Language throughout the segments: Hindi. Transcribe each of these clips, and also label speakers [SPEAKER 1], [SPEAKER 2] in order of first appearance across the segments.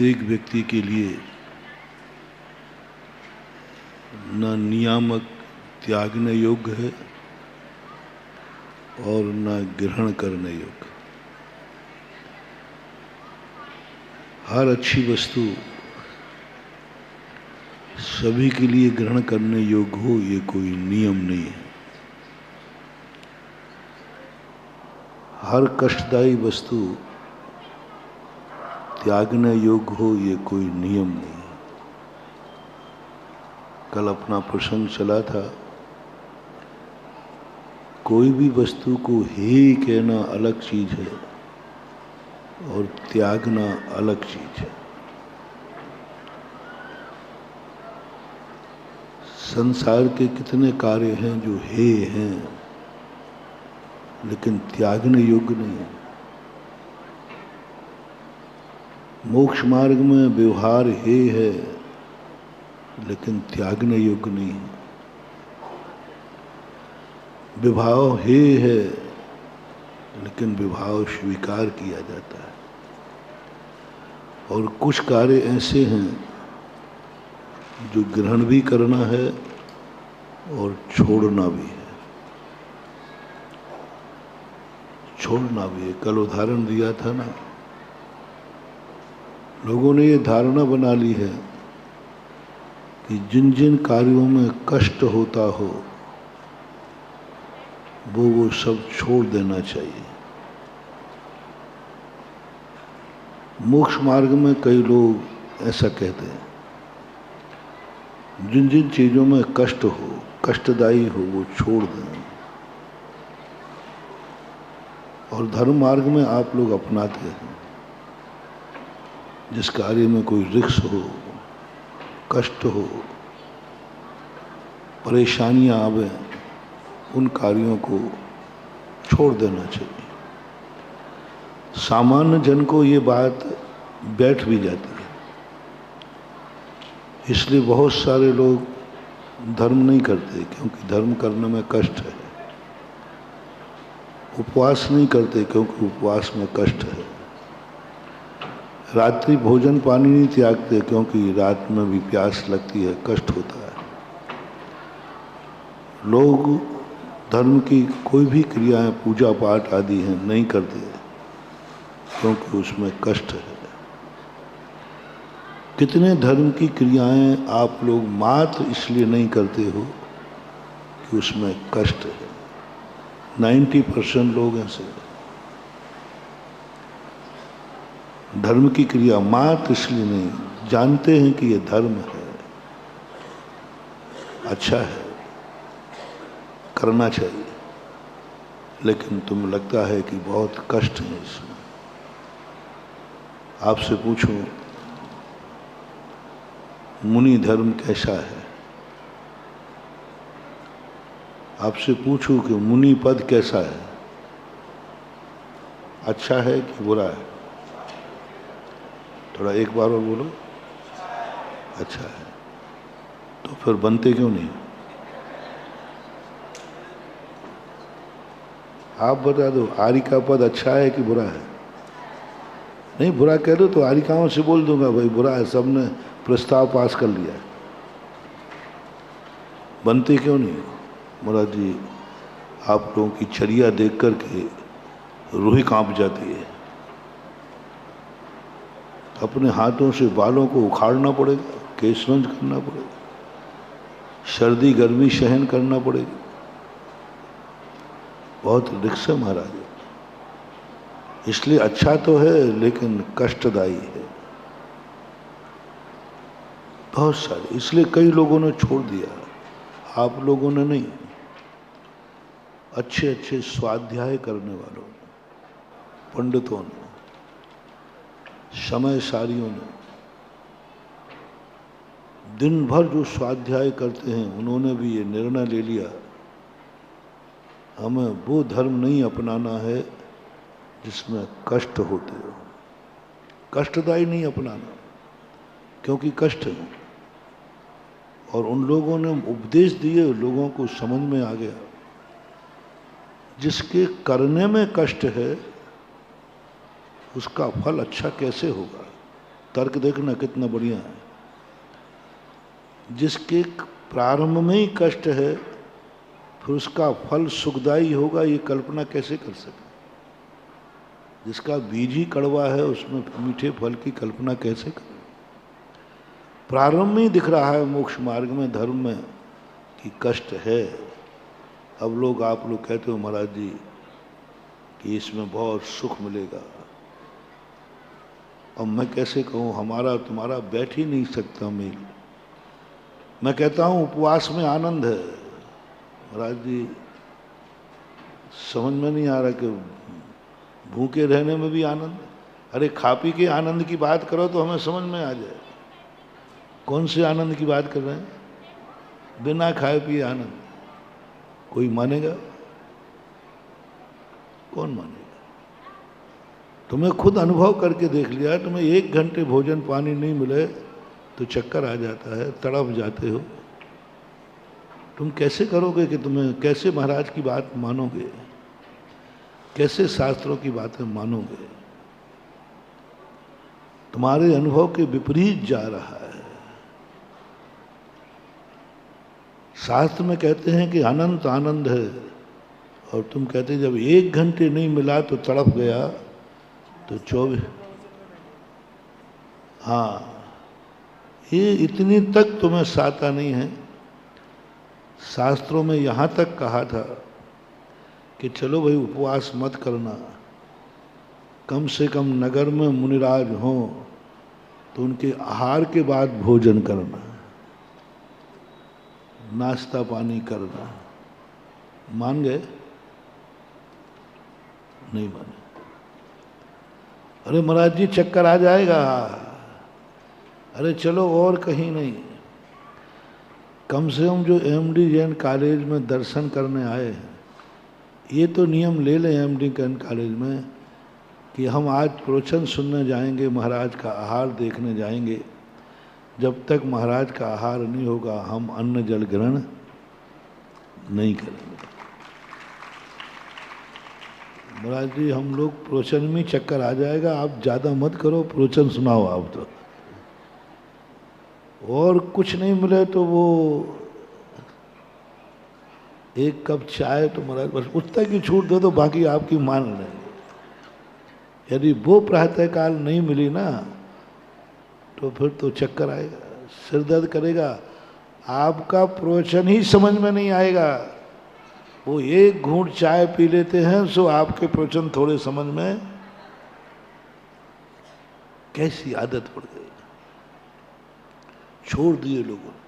[SPEAKER 1] प्रत्येक व्यक्ति के लिए न नियामक त्यागने योग्य है और न ग्रहण करने योग्य। हर अच्छी वस्तु सभी के लिए ग्रहण करने योग्य हो, ये कोई नियम नहीं है। हर कष्टदायी वस्तु त्यागने योग्य हो, ये कोई नियम नहीं है। कल अपना प्रसंग चला था, कोई भी वस्तु को हे कहना अलग चीज है और त्यागना अलग चीज है। संसार के कितने कार्य हैं जो हे हैं लेकिन त्यागने योग्य नहीं है। मोक्ष मार्ग में व्यवहार हे है लेकिन त्यागने योग्य नहीं है। विभाव हे है लेकिन विभाव स्वीकार किया जाता है। और कुछ कार्य ऐसे हैं जो ग्रहण भी करना है और छोड़ना भी है। छोड़ना भी है। कल उदाहरण दिया था ना, लोगों ने ये धारणा बना ली है कि जिन जिन कार्यों में कष्ट होता हो वो सब छोड़ देना चाहिए। मोक्ष मार्ग में कई लोग ऐसा कहते हैं, जिन जिन चीजों में कष्ट हो, कष्टदायी हो, वो छोड़ दें। और धर्म मार्ग में आप लोग अपनाते हैं, जिस कार्य में कोई रिक्स हो, कष्ट हो, परेशानियां आवे, उन कार्यों को छोड़ देना चाहिए। सामान्य जन को ये बात बैठ भी जाती है, इसलिए बहुत सारे लोग धर्म नहीं करते क्योंकि धर्म करने में कष्ट है। उपवास नहीं करते क्योंकि उपवास में कष्ट है। रात्रि भोजन पानी नहीं त्यागते क्योंकि रात में भी प्यास लगती है, कष्ट होता है। लोग धर्म की कोई भी क्रियाएं, पूजा पाठ आदि हैं, नहीं करते क्योंकि उसमें कष्ट है। कितने धर्म की क्रियाएं आप लोग मात्र इसलिए नहीं करते हो कि उसमें कष्ट है। 90% लोग ऐसे धर्म की क्रिया मात्र इसलिए नहीं, जानते हैं कि ये धर्म है, अच्छा है, करना चाहिए, लेकिन तुम लगता है कि बहुत कष्ट है इसमें। आपसे पूछूं, मुनि धर्म कैसा है? आपसे पूछूं कि मुनि पद कैसा है, अच्छा है कि बुरा है? थोड़ा एक बार और बोलो। अच्छा है। तो फिर बनते क्यों नहीं? आप बता दो, आर्य का पद अच्छा है कि बुरा है? नहीं, बुरा कह दो तो आर्यिकाओं से बोल दूंगा भाई बुरा है, सबने प्रस्ताव पास कर लिया है। बनते क्यों नहीं? महाराज जी, आप लोगों की चर्या देख कर के रूह कांप जाती है। अपने हाथों से बालों को उखाड़ना पड़ेगा, केशरंज करना पड़ेगा, सर्दी गर्मी सहन करना पड़ेगी। बहुत रिक्स है महाराज। इसलिए अच्छा तो है लेकिन कष्टदायी है बहुत सारे। इसलिए कई लोगों ने छोड़ दिया, आप लोगों ने नहीं। अच्छे अच्छे स्वाध्याय करने वालों ने, पंडितों ने, समयसारियों ने, दिन भर जो स्वाध्याय करते हैं, उन्होंने भी ये निर्णय ले लिया हमें वो धर्म नहीं अपनाना है जिसमें कष्ट होते हो। कष्टदायी नहीं अपनाना क्योंकि कष्ट है। और उन लोगों ने उपदेश दिए, लोगों को समझ में आ गया जिसके करने में कष्ट है उसका फल अच्छा कैसे होगा। तर्क देखना कितना बढ़िया है। जिसके प्रारंभ में ही कष्ट है फिर उसका फल सुखदायी होगा, ये कल्पना कैसे कर सके। जिसका बीज ही कड़वा है उसमें मीठे फल की कल्पना कैसे करें। प्रारंभ में ही दिख रहा है मोक्ष मार्ग में, धर्म में, कि कष्ट है। अब लोग, आप लोग कहते हो महाराज जी कि इसमें बहुत सुख मिलेगा। अब मैं कैसे कहूँ, हमारा तुम्हारा बैठ ही नहीं सकता मेल। मैं कहता हूँ उपवास में आनंद है। महाराज जी समझ में नहीं आ रहा कि भूखे रहने में भी आनंद। अरे खा पी के आनंद की बात करो तो हमें समझ में आ जाए। कौन से आनंद की बात कर रहे हैं? बिना खाए पिए आनंद कोई मानेगा? कौन मानेगा? तुम्हें खुद अनुभव करके देख लिया, तुम्हें 1 घंटे भोजन पानी नहीं मिले तो चक्कर आ जाता है, तड़प जाते हो। तुम कैसे करोगे कि तुम्हें, कैसे महाराज की बात मानोगे, कैसे शास्त्रों की बातें मानोगे? तुम्हारे अनुभव के विपरीत जा रहा है। शास्त्र में कहते हैं कि अनंत आनंद है, और तुम कहते जब 1 घंटे नहीं मिला तो तड़प गया, तो 24। हाँ, ये इतनी तक तुम्हें साता नहीं है। शास्त्रों में यहाँ तक कहा था कि चलो भाई उपवास मत करना, कम से कम नगर में मुनिराज हों तो उनके आहार के बाद भोजन करना, नाश्ता पानी करना। मान गए? नहीं माने। अरे महाराज जी चक्कर आ जाएगा। अरे चलो और कहीं नहीं, कम से कम जो एमडी जैन कॉलेज में दर्शन करने आए हैं, ये तो नियम ले लें एमडी जैन कॉलेज में कि हम आज प्रवचन सुनने जाएंगे, महाराज का आहार देखने जाएंगे। जब तक महाराज का आहार नहीं होगा हम अन्न जल ग्रहण नहीं करेंगे। महाराज जी हम लोग प्रवचन में चक्कर आ जाएगा, आप ज़्यादा मत करो, प्रवचन सुनाओ आप तो। और कुछ नहीं मिले तो वो 1 कप चाय तो महाराज बस उतना की छूट दो तो बाकी आपकी मान लेंगे। यदि वो प्रातःकाल नहीं मिली ना तो फिर तो चक्कर आएगा, सिर दर्द करेगा, आपका प्रवचन ही समझ में नहीं आएगा। वो 1 घूंट चाय पी लेते हैं सो आपके प्रवचन थोड़े समझ में, कैसी आदत पड़ गई। छोड़ दिए लोगों ने,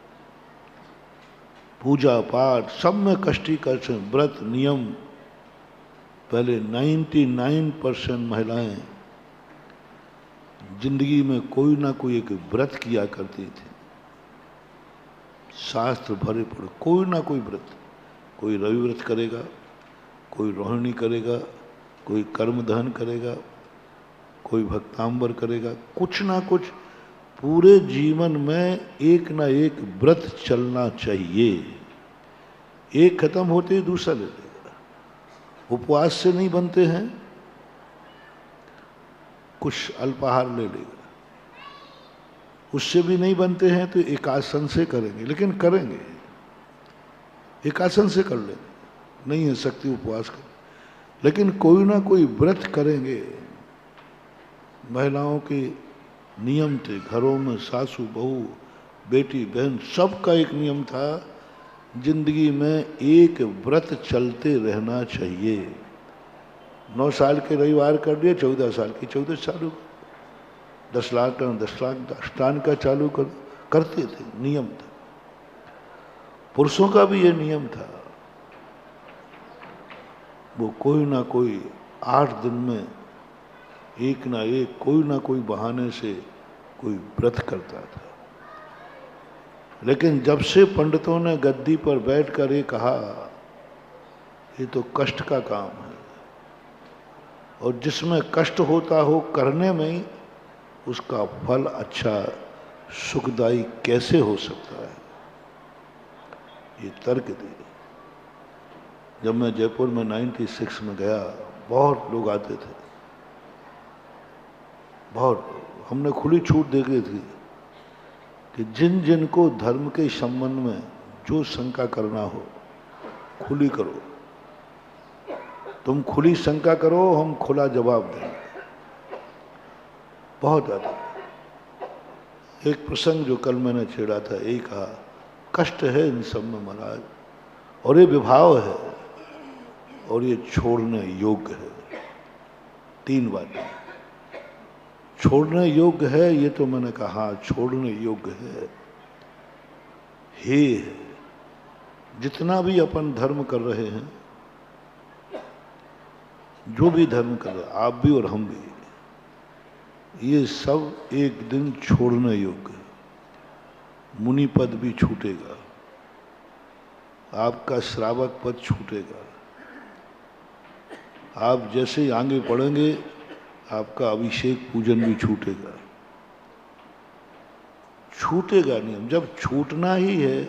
[SPEAKER 1] पूजा पाठ सब में कष्टी कष्ट, व्रत नियम। पहले 99% महिलाएं जिंदगी में कोई ना कोई एक व्रत किया करती थी। शास्त्र भरे पड़े, कोई ना कोई व्रत। कोई रवि व्रत करेगा, कोई रोहिणी करेगा, कोई कर्मधन करेगा, कोई भक्तांबर करेगा, कुछ ना कुछ पूरे जीवन में एक ना एक व्रत चलना चाहिए। एक खत्म होते ही दूसरा ले लेगा। उपवास से नहीं बनते हैं, कुछ अल्पाहार ले लेगा। उससे भी नहीं बनते हैं तो एकासन से करेंगे, लेकिन करेंगे, एकासन से कर लेंगे। नहीं है शक्ति उपवास कर, लेकिन कोई ना कोई व्रत करेंगे। महिलाओं के नियम थे, घरों में सासू बहू बेटी बहन सबका एक नियम था, जिंदगी में एक व्रत चलते रहना चाहिए। 9 साल के रविवार कर दिए, 14 साल की 14 चालू, 10 लाख का 10 लाख अष्टान का चालू करते थे, नियम था। पुरुषों का भी ये नियम था, वो कोई ना कोई 8 दिन में एक ना एक कोई ना कोई बहाने से कोई व्रत करता था। लेकिन जब से पंडितों ने गद्दी पर बैठकर ये कहा ये तो कष्ट का काम है, और जिसमें कष्ट होता हो करने में ही उसका फल अच्छा सुखदायी कैसे हो सकता है, ये तर्क दिए। जब मैं जयपुर में 96 में गया, बहुत लोग आते थे, बहुत हमने खुली छूट दे दी थी कि जिन जिन को धर्म के संबंध में जो शंका करना हो खुली करो, तुम खुली शंका करो, हम खुला जवाब देंगे। बहुत ज़्यादा। एक प्रसंग जो कल मैंने छेड़ा था, यही कहा, कष्ट है इन सब में महाराज, और ये विभाव है, और ये छोड़ने योग्य है। 3 बातें। छोड़ने योग्य है, ये तो मैंने कहा, छोड़ने योग्य है। हे जितना भी अपन धर्म कर रहे हैं, जो भी धर्म कर रहे हैं, आप भी और हम भी, ये सब एक दिन छोड़ने योग्य है। मुनि पद भी छूटेगा, आपका श्रावक पद छूटेगा, आप जैसे ही आगे बढ़ेंगे आपका अभिषेक पूजन भी छूटेगा। छूटेगा नहीं। जब छूटना ही है,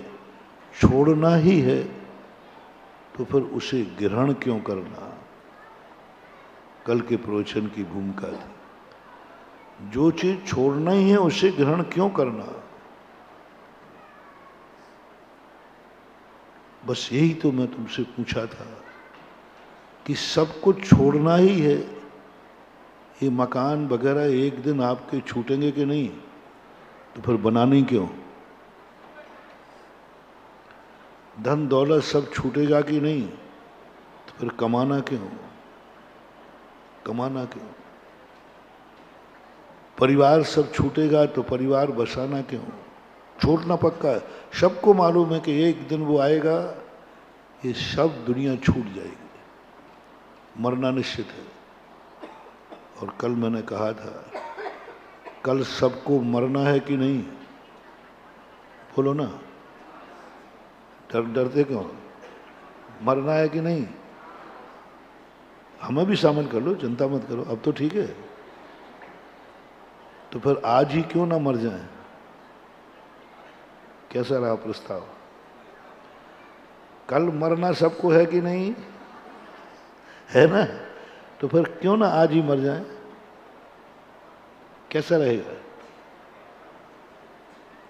[SPEAKER 1] छोड़ना ही है, तो फिर उसे ग्रहण क्यों करना? कल के प्रवचन की भूमिका थी। जो चीज छोड़ना ही है उसे ग्रहण क्यों करना? बस यही तो मैं तुमसे पूछा था कि सब कुछ छोड़ना ही है। ये मकान वगैरह एक दिन आपके छूटेंगे कि नहीं, तो फिर बनाने क्यों? धन दौलत सब छूटेगा कि नहीं, तो फिर कमाना क्यों? कमाना क्यों? परिवार सब छूटेगा तो परिवार बसाना क्यों? छोड़ना पक्का है। सबको मालूम है कि एक दिन वो आएगा, ये सब दुनिया छूट जाएगी, मरना निश्चित है। और कल मैंने कहा था, कल सबको मरना है कि नहीं? बोलो ना, डरते क्यों? मरना है कि नहीं? हमें भी शामिल कर लो, चिंता मत करो, अब तो ठीक है। तो फिर आज ही क्यों ना मर जाएं? कैसा रहा प्रस्ताव? कल मरना सबको है कि नहीं? है ना? तो फिर क्यों ना आज ही मर जाएं? कैसा रहेगा?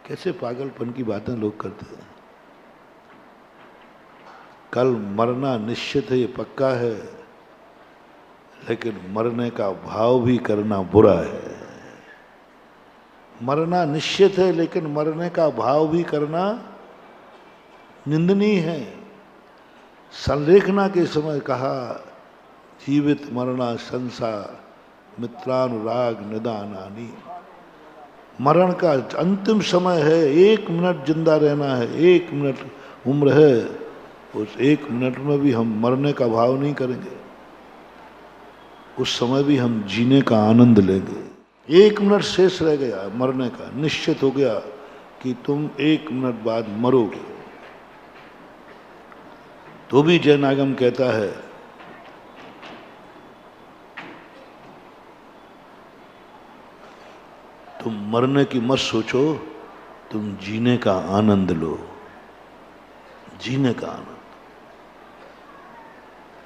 [SPEAKER 1] कैसे पागलपन की बातें लोग करते हैं। कल मरना निश्चित है, ये पक्का है, लेकिन मरने का भाव भी करना बुरा है। मरना निश्चित है, लेकिन मरने का भाव भी करना निंदनीय है। संलेखना के समय कहा, जीवित मरना संसार मित्रानुराग निदानानी। मरण का अंतिम समय है, 1 मिनट जिंदा रहना है, 1 मिनट उम्र है, उस 1 मिनट में भी हम मरने का भाव नहीं करेंगे, उस समय भी हम जीने का आनंद लेंगे। 1 मिनट शेष रह गया मरने का, निश्चित हो गया कि तुम 1 मिनट बाद मरोगे। तो भी जैनागम कहता है, तुम मरने की मत सोचो, तुम जीने का आनंद लो, जीने का आनंद।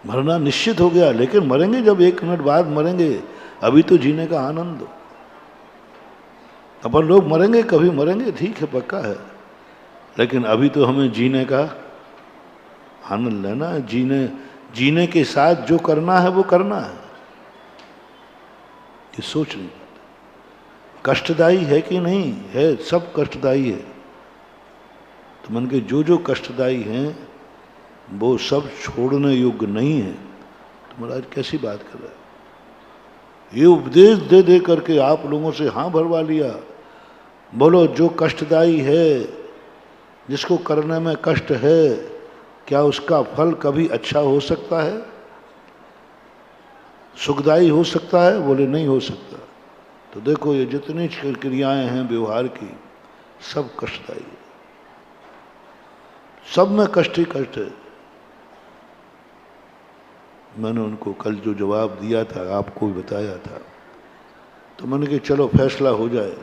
[SPEAKER 1] मरना निश्चित हो गया, लेकिन मरेंगे जब 1 मिनट बाद मरेंगे, अभी तो जीने का आनंद दो। अपन लोग मरेंगे, कभी मरेंगे, ठीक है, पक्का है, लेकिन अभी तो हमें जीने का आनंद लेना है। जीने के साथ जो करना है वो करना है। ये सोच नहीं। कष्टदायी है कि नहीं है? सब कष्टदायी है। तो मन के जो कष्टदायी हैं वो सब छोड़ने योग्य नहीं है। तो महाराज कैसी बात कर रहे हैं? ये उपदेश दे दे करके आप लोगों से हाँ भरवा लिया। बोलो, जो कष्टदायी है, जिसको करने में कष्ट है, क्या उसका फल कभी अच्छा हो सकता है? सुखदायी हो सकता है? बोले नहीं हो सकता। तो देखो, ये जितनी क्रियाएं हैं व्यवहार की, सब कष्टदायी है, सब में कष्ट ही कष्ट है। मैंने उनको कल जो जवाब दिया था, आपको भी बताया था। तो मैंने कहा चलो फैसला हो जाए,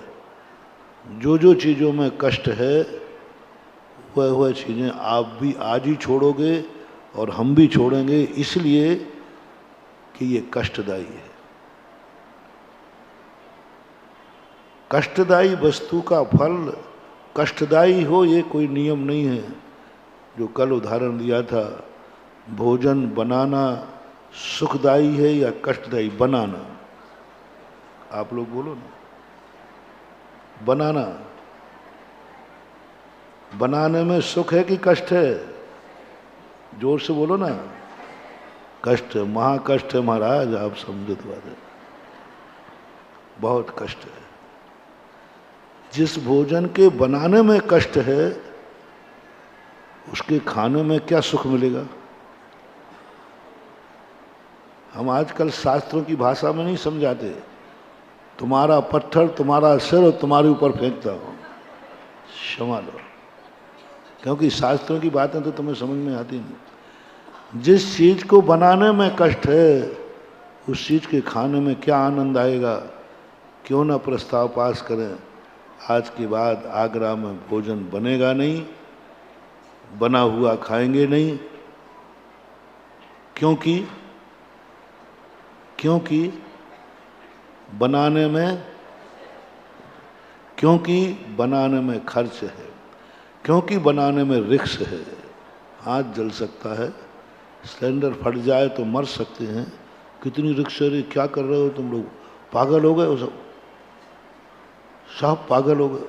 [SPEAKER 1] जो चीज़ों में कष्ट है वह चीज़ें आप भी आज ही छोड़ोगे और हम भी छोड़ेंगे, इसलिए कि ये कष्टदायी है। कष्टदायी वस्तु का फल कष्टदायी हो ये कोई नियम नहीं है। जो कल उदाहरण दिया था, भोजन बनाना सुखदायी है या कष्टदायी? बनाना। आप लोग बोलो ना, बनाना। बनाने में सुख है कि कष्ट है? जोर से बोलो ना। कष्ट है, महाकष्ट है महाराज, आप समझो तो बात है, बहुत कष्ट है। जिस भोजन के बनाने में कष्ट है उसके खाने में क्या सुख मिलेगा? हम आजकल शास्त्रों की भाषा में नहीं समझाते, तुम्हारा पत्थर तुम्हारा सिर और तुम्हारे ऊपर फेंकता हूं, क्षमा लो, क्योंकि शास्त्रों की बातें तो तुम्हें समझ में आती नहीं। जिस चीज को बनाने में कष्ट है उस चीज के खाने में क्या आनंद आएगा? क्यों ना प्रस्ताव पास करें, आज के बाद आगरा में भोजन बनेगा नहीं, बना हुआ खाएंगे नहीं। क्योंकि बनाने में खर्च है, क्योंकि बनाने में रिस्क है। हाथ जल सकता है, सिलेंडर फट जाए तो मर सकते हैं। कितनी रिस्क है, क्या कर रहे हो तुम लोग? पागल हो गए हो सब पागल हो गए।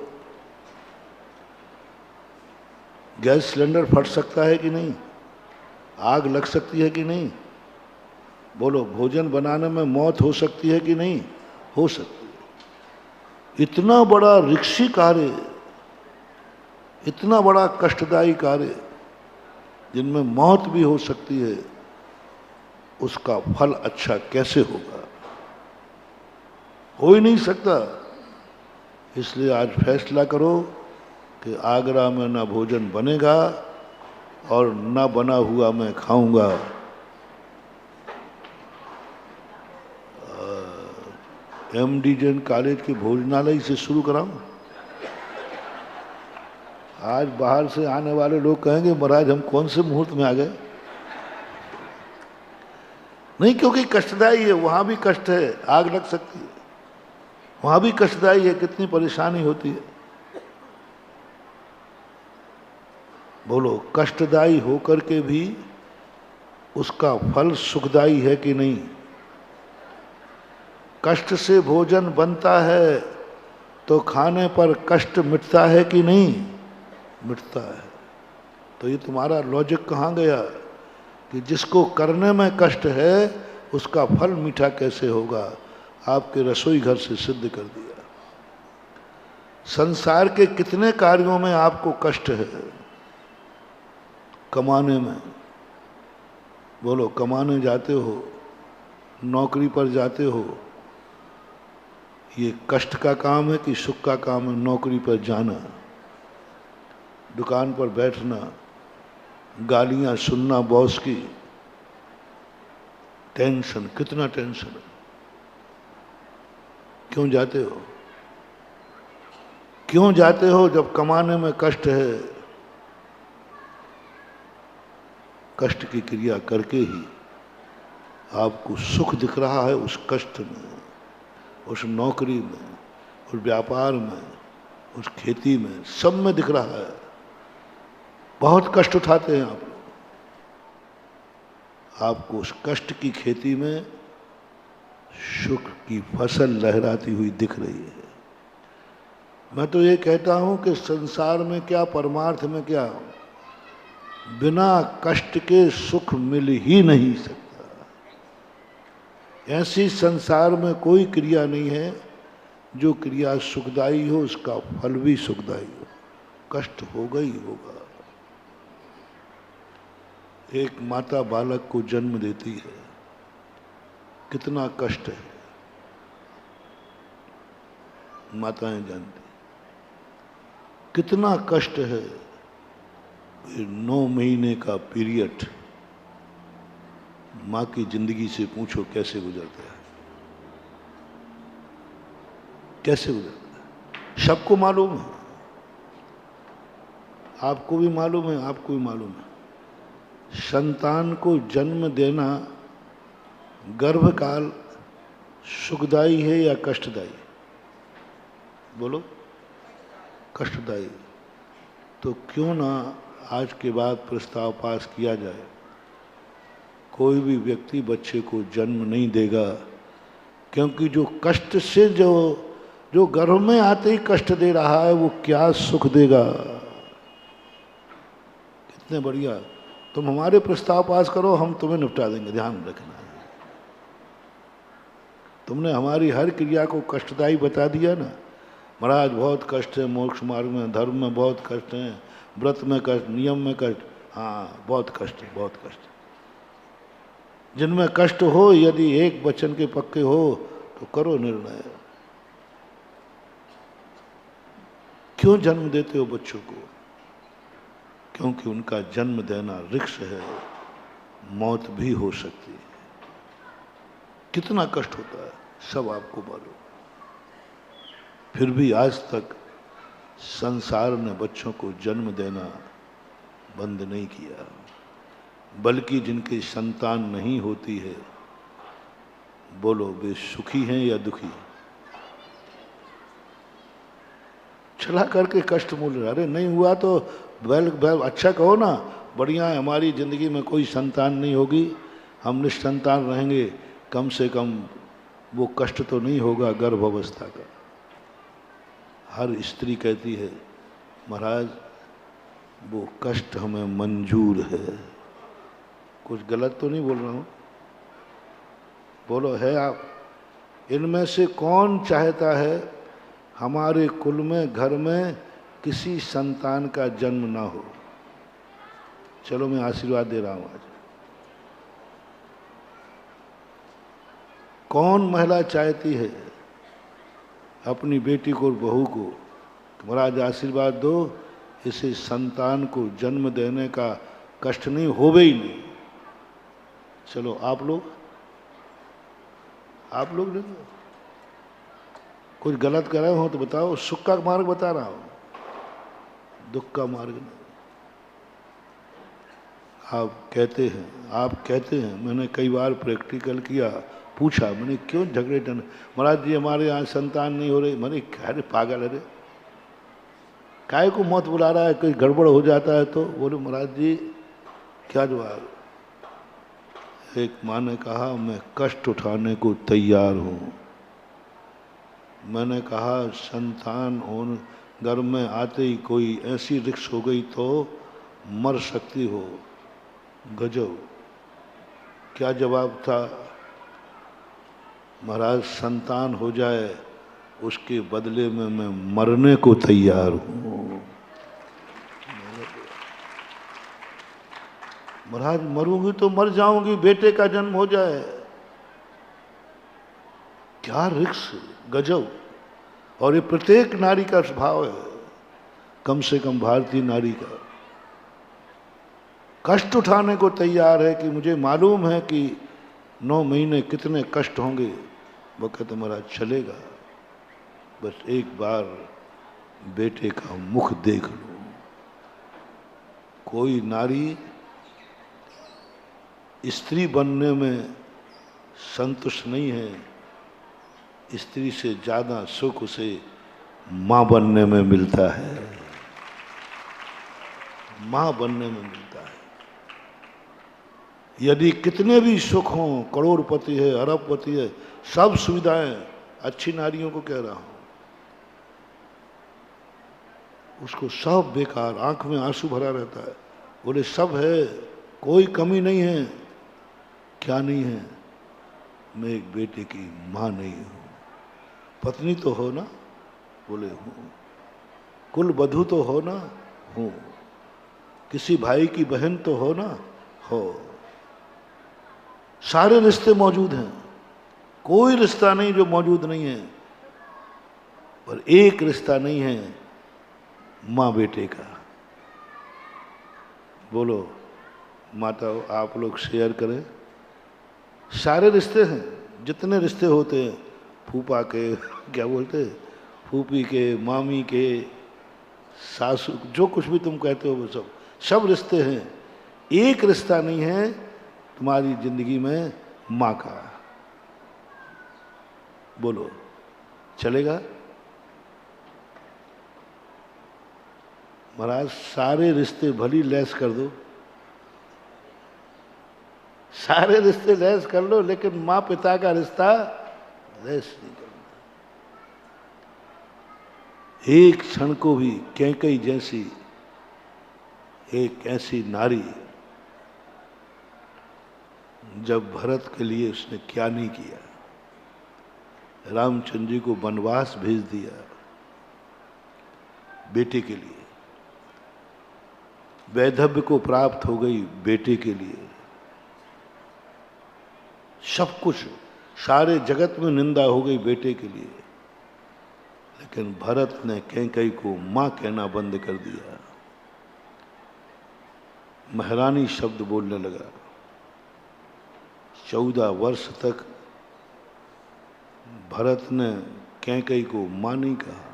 [SPEAKER 1] गैस सिलेंडर फट सकता है कि नहीं? आग लग सकती है कि नहीं? बोलो, भोजन बनाने में मौत हो सकती है कि नहीं? हो सकती है। इतना बड़ा रिक्शी कार्य, इतना बड़ा कष्टदायी कार्य जिनमें मौत भी हो सकती है, उसका फल अच्छा कैसे होगा? हो ही नहीं सकता। इसलिए आज फैसला करो कि आगरा में ना भोजन बनेगा और ना बना हुआ मैं खाऊंगा। MD जैन कॉलेज के भोजनालय से शुरू कराऊं? आज बाहर से आने वाले लोग कहेंगे महाराज हम कौन से मुहूर्त में आ गए। नहीं, क्योंकि कष्टदायी है, वहां भी कष्ट है, आग लग सकती है, वहां भी कष्टदायी है, कितनी परेशानी होती है। बोलो, कष्टदायी होकर के भी उसका फल सुखदायी है कि नहीं? कष्ट से भोजन बनता है तो खाने पर कष्ट मिटता है कि नहीं? मिटता है। तो ये तुम्हारा लॉजिक कहाँ गया कि जिसको करने में कष्ट है उसका फल मीठा कैसे होगा? आपके रसोई घर से सिद्ध कर दिया। संसार के कितने कार्यों में आपको कष्ट है? कमाने में, बोलो, कमाने जाते हो, नौकरी पर जाते हो, ये कष्ट का काम है कि सुख का काम है? नौकरी पर जाना, दुकान पर बैठना, गालियां सुनना बॉस की, टेंशन, कितना टेंशन है। क्यों जाते हो? क्यों जाते हो जब कमाने में कष्ट है? कष्ट की क्रिया करके ही आपको सुख दिख रहा है। उस कष्ट में, उस नौकरी में, उस व्यापार में, उस खेती में, सब में दिख रहा है। बहुत कष्ट उठाते हैं आप लोग, आपको उस कष्ट की खेती में सुख की फसल लहराती हुई दिख रही है। मैं तो ये कहता हूं कि संसार में क्या, परमार्थ में क्या, बिना कष्ट के सुख मिल ही नहीं सकता। ऐसी संसार में कोई क्रिया नहीं है जो क्रिया सुखदायी हो, उसका फल भी सुखदायी हो। कष्ट होगा ही होगा। एक माता बालक को जन्म देती है, कितना कष्ट है, माताएं जानती, कितना कष्ट है। 9 महीने का पीरियड, माँ की जिंदगी से पूछो कैसे गुजरता है, कैसे गुजरता है। सबको मालूम है, आपको भी मालूम है, आपको भी मालूम है। संतान को जन्म देना, गर्भकाल सुखदायी है या कष्टदायी? बोलो, कष्टदायी। तो क्यों ना आज के बाद प्रस्ताव पास किया जाए, कोई भी व्यक्ति बच्चे को जन्म नहीं देगा, क्योंकि जो कष्ट से जो गर्भ में आते ही कष्ट दे रहा है वो क्या सुख देगा। कितने बढ़िया, तुम हमारे प्रस्ताव पास करो, हम तुम्हें निपटा देंगे, ध्यान रखना। तुमने हमारी हर क्रिया को कष्टदायी बता दिया ना। महाराज बहुत कष्ट है, मोक्ष मार्ग में, धर्म में बहुत कष्ट है, व्रत में कष्ट, नियम में कष्ट, हाँ बहुत कष्ट है, बहुत कष्ट। जिनमें कष्ट हो, यदि एक वचन के पक्के हो तो करो निर्णय। क्यों जन्म देते हो बच्चों को? क्योंकि उनका जन्म देना रिक्स है, मौत भी हो सकती है। कितना कष्ट होता है सब आपको मालूम। फिर भी आज तक संसार ने बच्चों को जन्म देना बंद नहीं किया, बल्कि जिनकी संतान नहीं होती है, बोलो वे सुखी हैं या दुखी? चला करके कष्ट मूल, अरे नहीं हुआ तो वेल अच्छा कहो ना, बढ़िया है, हमारी जिंदगी में कोई संतान नहीं होगी, हम निसंतान रहेंगे, कम से कम वो कष्ट तो नहीं होगा गर्भ अवस्था का। हर स्त्री कहती है महाराज वो कष्ट हमें मंजूर है। कुछ गलत तो नहीं बोल रहा हूँ? बोलो है आप? इनमें से कौन चाहता है हमारे कुल में, घर में किसी संतान का जन्म ना हो? चलो मैं आशीर्वाद दे रहा हूँ आज। कौन महिला चाहती है अपनी बेटी को, बहू को, महाराज आशीर्वाद दो, इसे संतान को जन्म देने का कष्ट नहीं होवे ही नहीं। चलो आप लोग देखो, कुछ गलत कर रहे हो तो बताओ, सुख का मार्ग बता रहा हूं, दुख का मार्ग नहीं। आप कहते हैं, मैंने कई बार प्रैक्टिकल किया, पूछा मैंने क्यों झगड़े टन, महाराज जी हमारे यहाँ संतान नहीं हो रही। मैंने अरे पागल, अरे काय को मौत बुला रहा है, कोई गड़बड़ हो जाता है तो? बोले महाराज जी क्या जवाब? एक माँ ने कहा मैं कष्ट उठाने को तैयार हूँ। मैंने कहा संतान होने गर्भ में आते ही कोई ऐसी रिक्स हो गई तो मर सकती हो। गजब, क्या जवाब था? महाराज संतान हो जाए उसके बदले में मैं मरने को तैयार हूँ। महाराज मरूंगी तो मर जाऊंगी, बेटे का जन्म हो जाए, क्या रिक्स, गजब। और ये प्रत्येक नारी का स्वभाव है, कम से कम भारतीय नारी का। कष्ट उठाने को तैयार है कि मुझे मालूम है कि 9 महीने कितने कष्ट होंगे, वो कहते महाराज चलेगा, बस एक बार बेटे का मुख देख लो। कोई नारी स्त्री बनने में संतुष्ट नहीं है, स्त्री से ज्यादा सुख उसे मां बनने में मिलता है, मां बनने में मिलता है। यदि कितने भी सुख हों, करोड़पति है, अरबपति है, सब सुविधाएं, अच्छी नारियों को कह रहा हूं, उसको सब बेकार, आंख में आंसू भरा रहता है। बोले सब है, कोई कमी नहीं है। क्या नहीं है? मैं एक बेटे की मां नहीं हूं। पत्नी तो हो ना? बोले हूं। कुल वधू तो हो ना? हूं। किसी भाई की बहन तो हो ना? हो। सारे रिश्ते मौजूद हैं, कोई रिश्ता नहीं जो मौजूद नहीं है, पर एक रिश्ता नहीं है मां बेटे का। बोलो माता आप लोग शेयर करें। सारे रिश्ते हैं, जितने रिश्ते होते हैं, फूफा के, क्या बोलते, फूफी के, मामी के, सासू, जो कुछ भी तुम कहते हो वो सब रिश्ते हैं। एक रिश्ता नहीं है तुम्हारी जिंदगी में माँ का। बोलो चलेगा? महाराज सारे रिश्ते भली लैस कर दो, सारे रिश्ते लैस कर लो, लेकिन माँ पिता का रिश्ता लैस नहीं करना। एक क्षण को भी कैकेयी जैसी एक ऐसी नारी, जब भरत के लिए उसने क्या नहीं किया, रामचंद्र जी को वनवास भेज दिया बेटे के लिए, वैधव्य को प्राप्त हो गई बेटे के लिए, सब कुछ सारे जगत में निंदा हो गई बेटे के लिए, लेकिन भरत ने कैकेयी को मां कहना बंद कर दिया, महारानी शब्द बोलने लगा। 14 वर्ष तक भरत ने कैकेयी को मां नहीं कहा।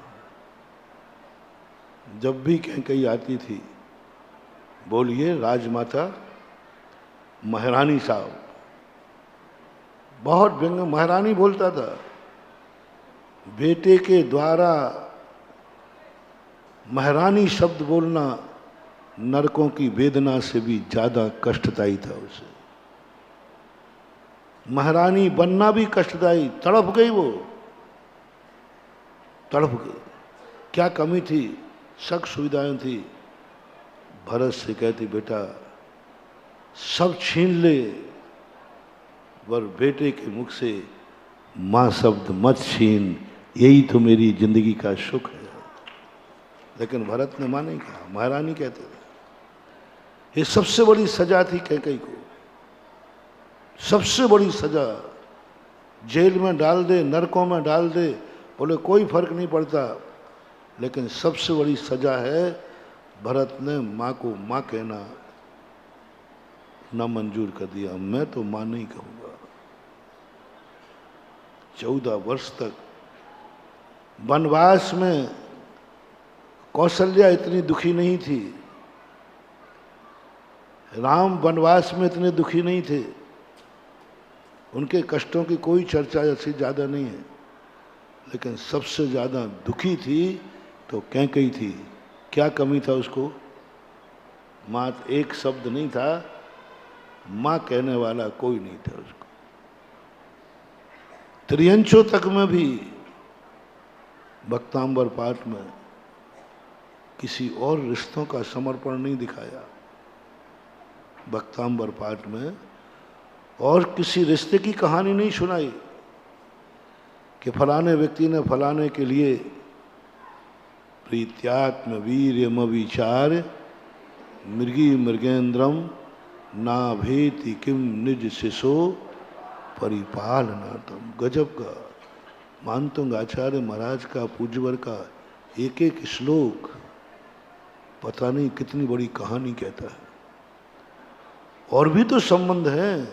[SPEAKER 1] जब भी कैकेयी आती थी, बोलिए राजमाता, महारानी साहब, बहुत व्यंग महारानी बोलता था। बेटे के द्वारा महारानी शब्द बोलना नरकों की वेदना से भी ज्यादा कष्टदायी था उसे। महारानी बनना भी कष्टदायी, तड़प गई वो, तड़प गई। क्या कमी थी? सख्त सुविधाएं थी। भरत से कहती बेटा सब छीन ले, पर बेटे के मुख से मां शब्द मत छीन, यही तो मेरी जिंदगी का सुख है। लेकिन भरत ने मां नहीं कहा, महारानी कहते थे। ये सबसे बड़ी सजा थी कैकेयी को, सबसे बड़ी सजा। जेल में डाल दे, नरकों में डाल दे, बोले कोई फर्क नहीं पड़ता, लेकिन सबसे बड़ी सजा है भरत ने मां को मां कहना ना मंजूर कर दिया। मैं तो मां नहीं कहूंगा। 14 वर्ष तक वनवास में कौशल्या इतनी दुखी नहीं थी, राम वनवास में इतने दुखी नहीं थे। उनके कष्टों की कोई चर्चा ऐसी ज्यादा नहीं है, लेकिन सबसे ज्यादा दुखी थी तो कैकेयी थी। क्या कमी था उसको? मात्र एक शब्द नहीं था, मां कहने वाला कोई नहीं था उसको। त्रियंचों तक में भी भक्तांबर पाठ में किसी और रिश्तों का समर्पण नहीं दिखाया। भक्तांबर पाठ में और किसी रिश्ते की कहानी नहीं सुनाई कि फलाने व्यक्ति ने फलाने के लिए प्रीत्यात्म वीर्यम विचार मृगी मृगेंद्रम ना भेति किम निज शिशो परिपालनातम। गजब का मानतुंग आचार्य महाराज का, पूज्यवर का एक एक श्लोक पता नहीं कितनी बड़ी कहानी कहता है। और भी तो संबंध है,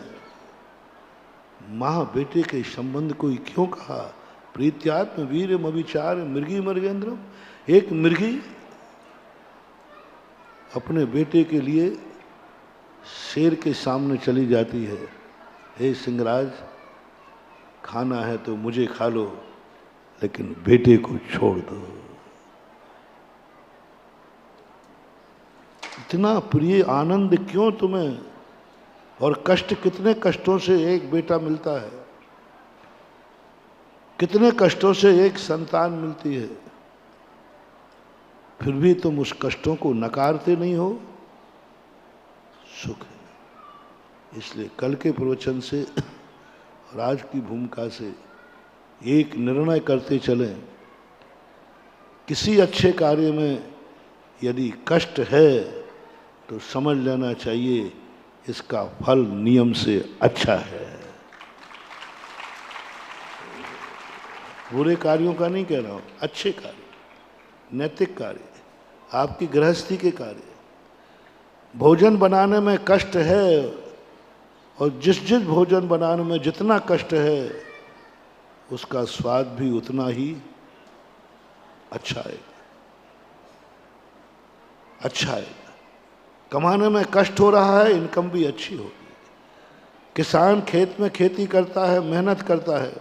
[SPEAKER 1] माँ बेटे के संबंध को क्यों कहा? प्रीत्यात्म वीर्यम अविचार मृगी मृगेंद्रम। एक मृगी अपने बेटे के लिए शेर के सामने चली जाती है, हे सिंहराज खाना है तो मुझे खा लो, लेकिन बेटे को छोड़ दो। इतना प्रिय आनंद क्यों तुम्हें? और कष्ट, कितने कष्टों से एक बेटा मिलता है, कितने कष्टों से एक संतान मिलती है, फिर भी तुम उस कष्टों को नकारते नहीं हो। सुख है। इसलिए कल के प्रवचन से और आज की भूमिका से एक निर्णय करते चलें, किसी अच्छे कार्य में यदि कष्ट है तो समझ लेना चाहिए इसका फल नियम से अच्छा है। बुरे कार्यों का नहीं कह रहा हूं, अच्छे कार्य, नैतिक कार्य, आपकी गृहस्थी के कार्य। भोजन बनाने में कष्ट है, और जिस जिस भोजन बनाने में जितना कष्ट है उसका स्वाद भी उतना ही अच्छा है, अच्छा है। कमाने में कष्ट हो रहा है, इनकम भी अच्छी होगी। किसान खेत में खेती करता है, मेहनत करता है,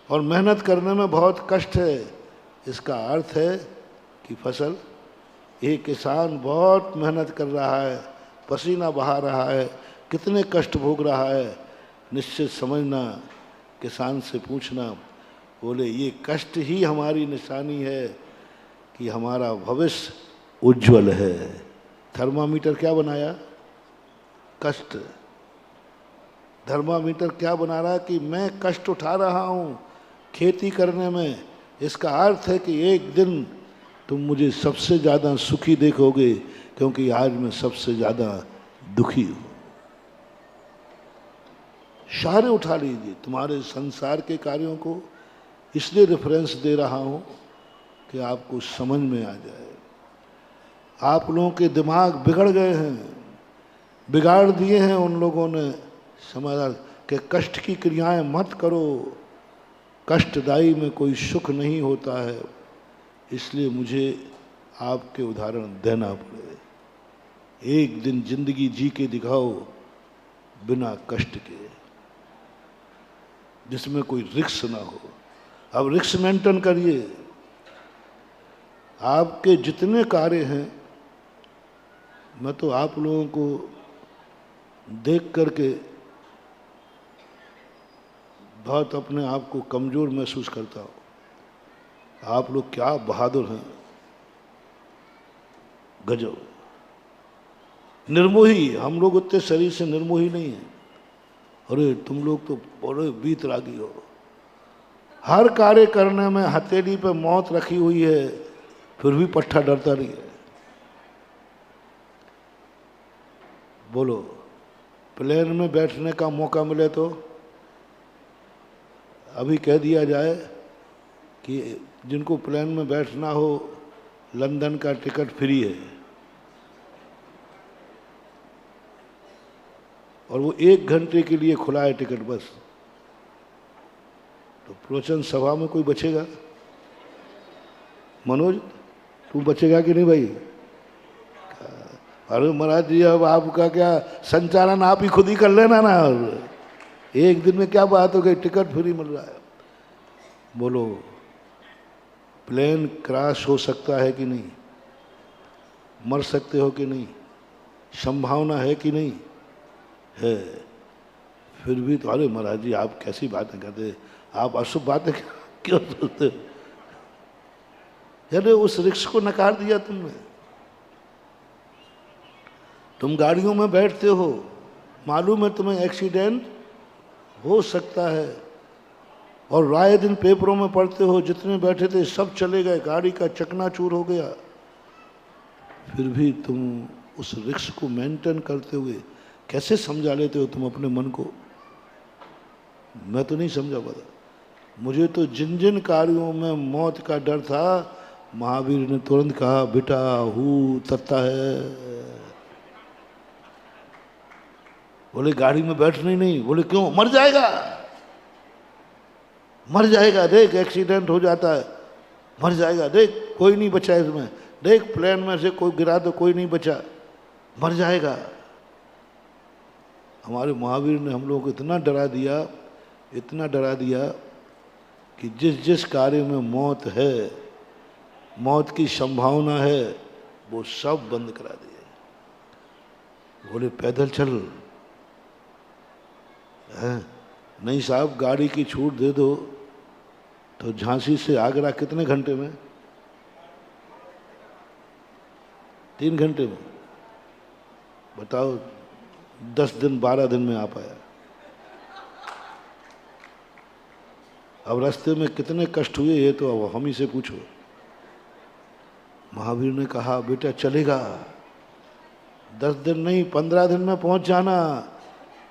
[SPEAKER 1] और मेहनत करने में बहुत कष्ट है, इसका अर्थ है कि फसल ये किसान बहुत मेहनत कर रहा है, पसीना बहा रहा है, कितने कष्ट भोग रहा है, निश्चित समझना, किसान से पूछना। बोले ये कष्ट ही हमारी निशानी है कि हमारा भविष्य उज्जवल है। थर्मामीटर क्या बनाया? कष्ट। थर्मामीटर क्या बना रहा कि मैं कष्ट उठा रहा हूँ खेती करने में। इसका अर्थ है कि एक दिन तुम मुझे सबसे ज़्यादा सुखी देखोगे, क्योंकि आज मैं सबसे ज़्यादा दुखी हूँ। सारे उठा लीजिए तुम्हारे संसार के कार्यों को, इसलिए रेफरेंस दे रहा हूँ कि आपको समझ में आ जाए। आप लोगों के दिमाग बिगड़ गए हैं, बिगाड़ दिए हैं उन लोगों ने समाधान कि कष्ट की क्रियाएं मत करो, कष्टदायी में कोई सुख नहीं होता है। इसलिए मुझे आपके उदाहरण देना पड़े। एक दिन जिंदगी जी के दिखाओ बिना कष्ट के, जिसमें कोई रिस्क ना हो। अब रिस्क मेंटेन करिए। आपके जितने कार्य हैं, मैं तो आप लोगों को देख करके बहुत अपने आप को कमज़ोर महसूस करता हूँ। आप लोग क्या बहादुर हैं, गजब। निर्मोही, हम लोग उतने शरीर से निर्मोही नहीं हैं। अरे तुम लोग तो बड़े वीतरागी हो। हर कार्य करने में हथेली पे मौत रखी हुई है, फिर भी पट्टा डरता नहीं है। बोलो, प्लेन में बैठने का मौका मिले तो अभी कह दिया जाए कि जिनको प्लेन में बैठना हो लंदन का टिकट फ्री है, और वो 1 घंटे के लिए खुला है टिकट बस। तो प्रवचन सभा में कोई बचेगा? मनोज तू बचेगा कि नहीं भाई? अरे महाराज जी, अब आपका क्या संचालन आप ही खुद ही कर लेना ना। एक दिन में क्या बात हो गई, टिकट फ्री मिल रहा है। बोलो, प्लेन क्रैश हो सकता है कि नहीं? मर सकते हो कि नहीं? संभावना है कि नहीं है? फिर भी तो अरे महाराज जी आप कैसी बातें करते, आप अशुभ बातें क्यों सोचते हो? अरे उस रिस्क को नकार दिया तुमने। तुम गाड़ियों में बैठते हो, मालूम है तुम्हें एक्सीडेंट हो सकता है, और राय दिन पेपरों में पढ़ते हो जितने बैठे थे सब चले गए, गाड़ी का चकनाचूर हो गया। फिर भी तुम उस रिस्क को मेंटेन करते हुए कैसे समझा लेते हो तुम अपने मन को? मैं तो नहीं समझा पाता। मुझे तो जिन जिन कार्यों में मौत का डर था, महावीर ने तुरंत कहा बेटा हूँ तत्ता है। बोले गाड़ी में बैठना ही नहीं। बोले क्यों? मर जाएगा, मर जाएगा, देख एक्सीडेंट हो जाता है, मर जाएगा, देख कोई नहीं बचा इसमें, देख प्लेन में से कोई गिरा तो कोई नहीं बचा, मर जाएगा। हमारे महावीर ने हम लोगों को इतना डरा दिया, इतना डरा दिया कि जिस जिस कार्य में मौत है, मौत की संभावना है, वो सब बंद करा दिए। बोले पैदल चल है? नहीं साहब, गाड़ी की छूट दे दो तो झांसी से आगरा कितने घंटे में? 3 घंटे में। बताओ 10 दिन 12 दिन में आ पाया। अब रास्ते में कितने कष्ट हुए ये तो अब हम ही से पूछो। महावीर ने कहा बेटा चलेगा, 10 दिन नहीं 15 दिन में पहुंच जाना,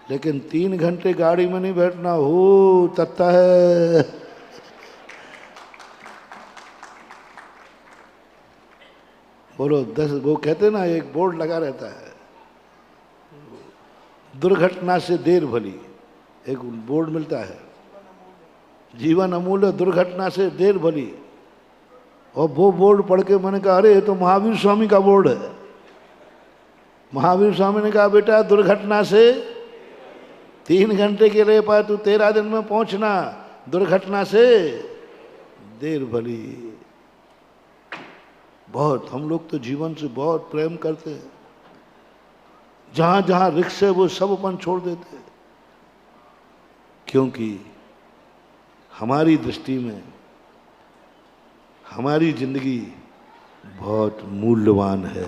[SPEAKER 1] लेकिन 3 घंटे गाड़ी में नहीं बैठना। हो तत्ता है। बोलो 10, वो कहते ना एक बोर्ड लगा रहता है, दुर्घटना से देर भली, एक बोर्ड मिलता है, जीवन अमूल्य दुर्घटना से देर भली। और वो बोर्ड पढ़ के मैंने कहा अरे ये तो महावीर स्वामी का बोर्ड है। महावीर स्वामी ने कहा बेटा दुर्घटना से 3 घंटे के लिए पाए तू 13 दिन में पहुंचना, दुर्घटना से देर भली। बहुत, हम लोग तो जीवन से बहुत प्रेम करते हैं, जहां जहां रिक्स है वो सब अपन छोड़ देते हैं, क्योंकि हमारी दृष्टि में हमारी जिंदगी बहुत मूल्यवान है।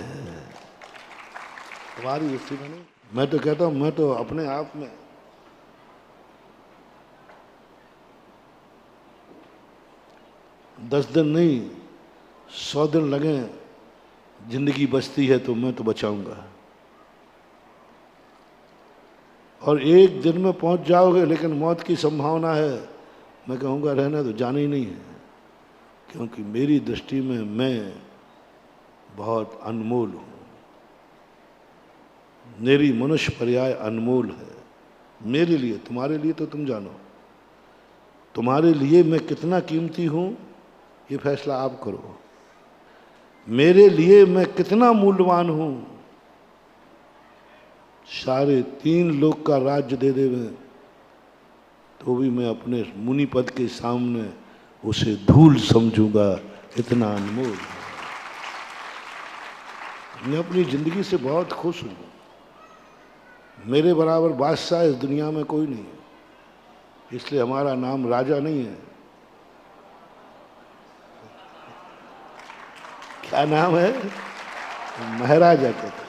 [SPEAKER 1] तुम्हारी दृष्टि में नहीं। मैं तो कहता हूं, मैं तो अपने आप में 10 दिन नहीं 100 दिन लगे, जिंदगी बचती है तो मैं तो बचाऊंगा। और एक दिन में पहुंच जाओगे लेकिन मौत की संभावना है, मैं कहूँगा रहना तो जाना ही नहीं है, क्योंकि मेरी दृष्टि में मैं बहुत अनमोल हूँ। मेरी मनुष्य पर्याय अनमोल है मेरे लिए। तुम्हारे लिए तो तुम जानो, तुम्हारे लिए मैं कितना कीमती हूँ ये फैसला आप करो। मेरे लिए मैं कितना मूल्यवान हूँ, सारे 3 लोक का राज्य दे देवे तो भी मैं अपने मुनि पद के सामने उसे धूल समझूंगा, इतना अनमोल। मैं अपनी जिंदगी से बहुत खुश हूँ। मेरे बराबर बादशाह इस दुनिया में कोई नहीं है, इसलिए हमारा नाम राजा नहीं है। क्या नाम है? महाराजा कहते।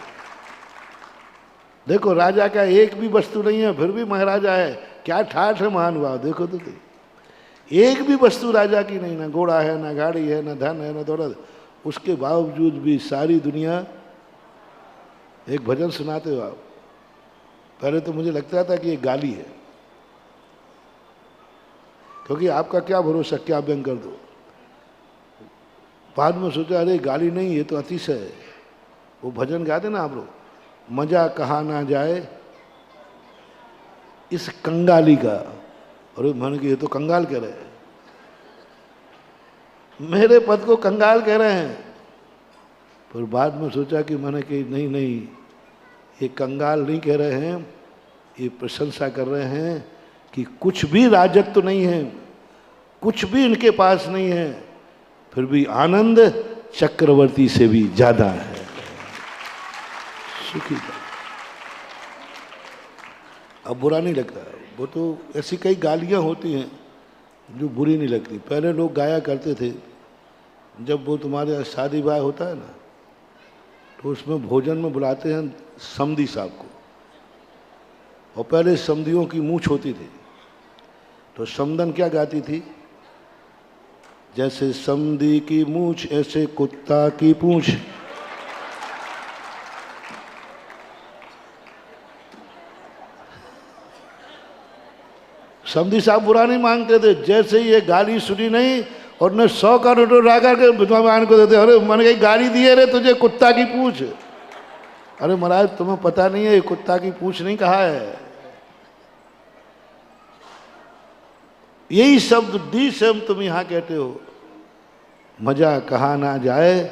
[SPEAKER 1] देखो राजा का एक भी वस्तु नहीं है फिर भी महाराजा है। क्या ठाठ है महानुभाव, देखो तो एक भी वस्तु राजा की नहीं, ना घोड़ा है, ना गाड़ी है, ना धन है, ना दौलत, उसके बावजूद भी सारी दुनिया। एक भजन सुनाते हो आप, पहले तो मुझे लगता था कि ये गाली है, क्योंकि आपका क्या भरोसा, क्या व्यंग कर दो। बाद में सोचा अरे गाली नहीं, ये तो अतिशय है। वो भजन गाते ना आप लोग, मजा कहा ना जाए इस कंगाली का। और मैंने कि ये तो कंगाल कह रहे हैं, मेरे पद को कंगाल कह रहे हैं। पर बाद में सोचा कि मैंने कि नहीं नहीं, ये कंगाल नहीं कह रहे हैं, ये प्रशंसा कर रहे हैं कि कुछ भी राजत्व तो नहीं है, कुछ भी इनके पास नहीं है, फिर भी आनंद चक्रवर्ती से भी ज्यादा है। सुखी था। अब बुरा नहीं लगता। वो तो ऐसी कई गालियां होती हैं जो बुरी नहीं लगती। पहले लोग गाया करते थे, जब वो तुम्हारे यहाँ शादी ब्याह होता है ना, तो उसमें भोजन में बुलाते हैं समधी साहब को। और पहले समधियों की मूछ होती थी, तो समधन क्या गाती थी? जैसे समधी की मूछ ऐसे कुत्ता की पूंछ। समधी साहब बुरा नहीं मांगते थे, जैसे ये गाली सुनी नहीं और ने 100 का नोट उठा करके विद्वान को देते, अरे मैंने कही गाली दी है रे तुझे, कुत्ता की पूंछ। अरे महाराज तुम्हें पता नहीं है, ये कुत्ता की पूंछ नहीं कहा है। यही शब्द डी सेम तुम यहां कहते हो, मजा कहा ना जाए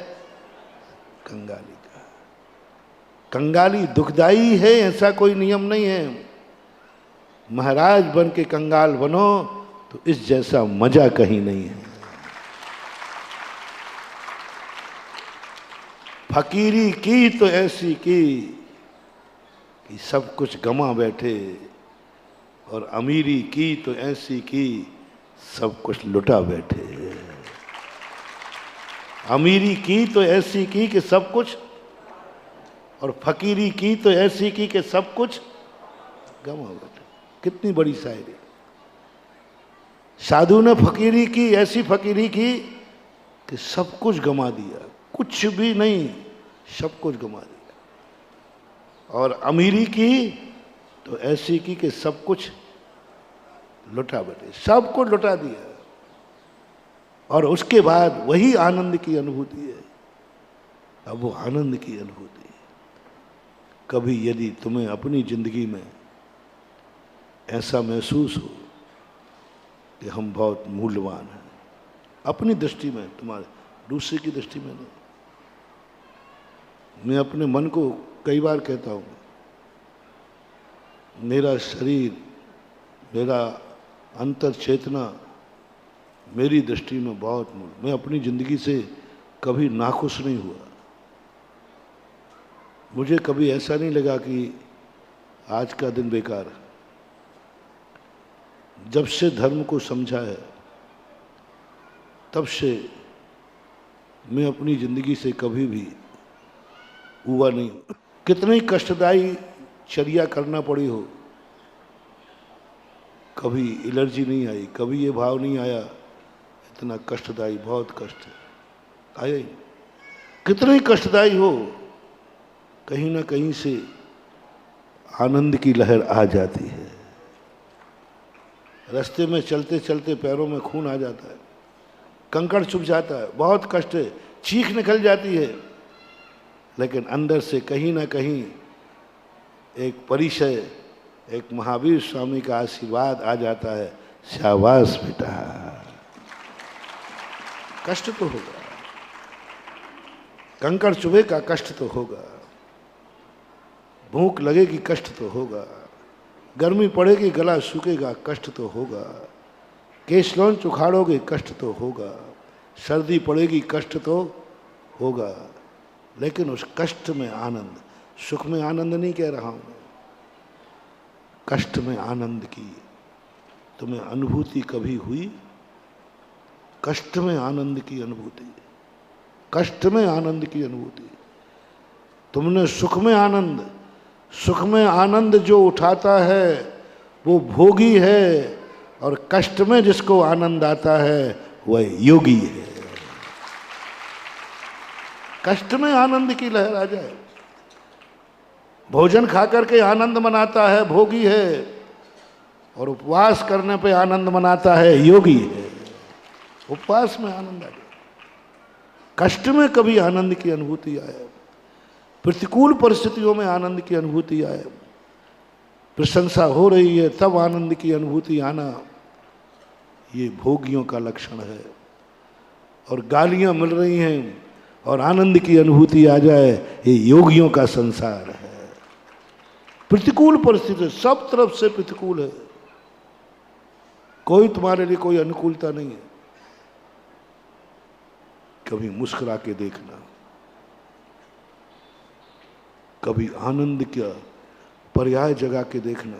[SPEAKER 1] कंगाली का। कंगाली दुखदाई है, ऐसा कोई नियम नहीं है। महाराज बन के कंगाल बनो तो इस जैसा मजा कहीं नहीं है। फकीरी की तो ऐसी की कि सब कुछ गमा बैठे, और अमीरी की तो ऐसी की सब कुछ लुटा बैठे। अमीरी की तो ऐसी की कि सब कुछ, और फकीरी की तो ऐसी की कि सब कुछ गमा बैठे। कितनी बड़ी शायरी। साधु ने फकीरी की, ऐसी फकीरी की कि सब कुछ गमा दिया, कुछ भी नहीं, सब कुछ गमा दिया। और अमीरी की तो ऐसी की कि सब कुछ लुटा बैठे, सब कुछ लुटा दिया। और उसके बाद वही आनंद की अनुभूति है। अब वो आनंद की अनुभूति कभी यदि तुम्हें अपनी जिंदगी में ऐसा महसूस हो कि हम बहुत मूल्यवान हैं, अपनी दृष्टि में, तुम्हारे दूसरे की दृष्टि में नहीं। मैं अपने मन को कई बार कहता हूँ, मेरा शरीर, मेरा अंतर चेतना मेरी दृष्टि में बहुत मूल्य। मैं अपनी जिंदगी से कभी नाखुश नहीं हुआ। मुझे कभी ऐसा नहीं लगा कि आज का दिन बेकार है। जब से धर्म को समझा है तब से मैं अपनी जिंदगी से कभी भी हुआ नहीं। कितनी कष्टदायी चर्या करना पड़ी हो, कभी एलर्जी नहीं आई, कभी ये भाव नहीं आया इतना कष्टदायी, बहुत कष्ट आया ही। कितनी कष्टदायी हो, कहीं ना कहीं से आनंद की लहर आ जाती है। रास्ते में चलते चलते पैरों में खून आ जाता है, कंकड़ चुभ जाता है, बहुत कष्ट है, चीख निकल जाती है, लेकिन अंदर से कहीं ना कहीं एक परिचय, एक महावीर स्वामी का आशीर्वाद आ जाता है, शाबाश बेटा। कष्ट तो होगा, कंकड़ चुभेगा, कष्ट तो होगा, भूख लगेगी, कष्ट तो होगा, गर्मी पड़ेगी, गला सूखेगा, कष्ट तो होगा, केशलोंच उखाड़ोगे, कष्ट तो होगा, सर्दी पड़ेगी, कष्ट तो होगा, लेकिन उस कष्ट में आनंद, सुख में आनंद नहीं कह रहा हूं, कष्ट में आनंद की तुम्हें अनुभूति कभी हुई? कष्ट में आनंद की अनुभूति, कष्ट में आनंद की अनुभूति। तुमने सुख में आनंद, सुख में आनंद जो उठाता है वो भोगी है, और कष्ट में जिसको आनंद आता है वह योगी है। कष्ट में आनंद की लहर आ जाए, भोजन खाकर के आनंद मनाता है भोगी है, और उपवास करने पे आनंद मनाता है योगी है। उपवास में आनंद आ जाए, कष्ट में कभी आनंद की अनुभूति आए, प्रतिकूल परिस्थितियों में आनंद की अनुभूति आए, प्रशंसा हो रही है तब आनंद की अनुभूति आना, ये भोगियों का लक्षण है। और गालियां मिल रही हैं और आनंद की अनुभूति आ जाए, ये योगियों का संसार है। प्रतिकूल परिस्थिति, सब तरफ से प्रतिकूल है, कोई तुम्हारे लिए कोई अनुकूलता नहीं है। कभी मुस्कुरा के देखना, कभी आनंद का पर्याय जगा के देखना।